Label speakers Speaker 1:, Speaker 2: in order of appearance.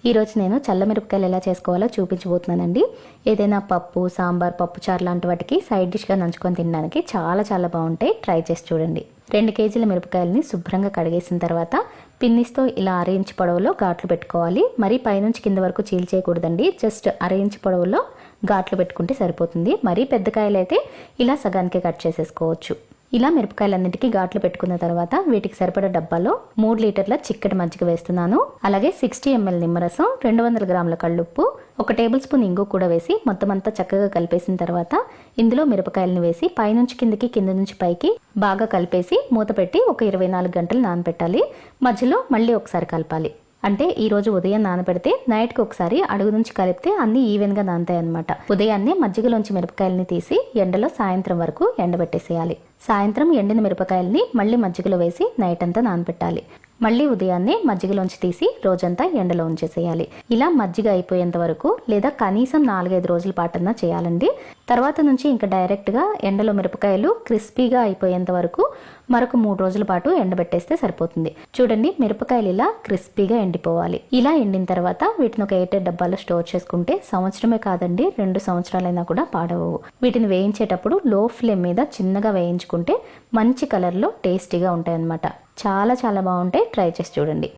Speaker 1: ఈరోజు నేను చల్లమిరపకాయలు ఎలా చేసుకోవాలో చూపించబోతున్నానండి. ఏదైనా పప్పు, సాంబార్, పప్పుచారు లాంటి వాటికి సైడ్ డిష్గా నంచుకొని తినడానికి చాలా బాగుంటాయి. ట్రై చేసి చూడండి. 2 కేజీల మిరపకాయలని శుభ్రంగా కడిగేసిన తర్వాత పిన్నిస్తో ఇలా 1/2 ఇంచ్ పొడవులో ఘాట్లు పెట్టుకోవాలి. మరి పైనుంచి కింద వరకు చీల్చేయకూడదండి. జస్ట్ 1/2 ఇంచ్ పొడవులో ఘాట్లు పెట్టుకుంటే సరిపోతుంది. మరీ పెద్ద కాయలు అయితే ఇలా సగానికి కట్ చేసేసుకోవచ్చు. ఇలా మిరపకాయలన్నిటికీ ఘాట్లు పెట్టుకున్న తర్వాత వీటికి సరిపడా డబ్బాలో 3 లీటర్ల చిక్కటి మజ్జిగ వేస్తున్నాను. అలాగే 60 ml నిమ్మరసం, 200 గ్రాముల కళ్ళుప్పు, 1 టేబుల్ స్పూన్ ఇంగు కూడా వేసి మొత్తం అంతా చక్కగా కలిపేసిన తర్వాత ఇందులో మిరపకాయలను వేసి పైనుంచి కిందకి, కింద నుంచి పైకి బాగా కలిపేసి మూత పెట్టి ఒక 24 గంటలు నానబెట్టాలి. మధ్యలో మళ్ళీ ఒకసారి కలపాలి. అంటే ఈ రోజు ఉదయం నానబెడితే నైట్కి ఒకసారి అడుగు నుంచి కలిపితే అన్ని ఈవెన్గా నానతాయి అన్నమాట. ఉదయాన్నే మజ్జిగలోంచి మిరపకాయలని తీసి ఎండలో సాయంత్రం వరకు ఎండబెట్టేసేయాలి. సాయంత్రం ఎండిన మిరపకాయలని మళ్ళీ మజ్జిగలో వేసి నైట్ అంతా నానబెట్టాలి. మళ్ళీ ఉదయాన్నే మజ్జిగలోంచి తీసి రోజంతా ఎండలో ఉంచేసేయాలి. ఇలా మజ్జిగ అయిపోయేంత వరకు లేదా కనీసం 4-5 రోజుల పాటన్నా చేయాలండి. తర్వాత నుంచి ఇంకా డైరెక్ట్గా ఎండలో మిరపకాయలు క్రిస్పీగా అయిపోయేంత వరకు మరొక 3 రోజుల పాటు ఎండబెట్టేస్తే సరిపోతుంది. చూడండి, మిరపకాయలు ఇలా క్రిస్పీగా ఎండిపోవాలి. ఇలా ఎండిన తర్వాత వీటిని ఒక ఎయిర్ డబ్బాలో స్టోర్ చేసుకుంటే సంవత్సరమే కాదండి, 2 సంవత్సరాలైనా కూడా పాడవవు. వీటిని వేయించేటప్పుడు లో ఫ్లేమ్ మీద చిన్నగా వేయించుకుంటే మంచి కలర్లో టేస్టీగా ఉంటాయి అన్నమాట. చాలా బాగుంటాయి. ట్రై చేసి చూడండి.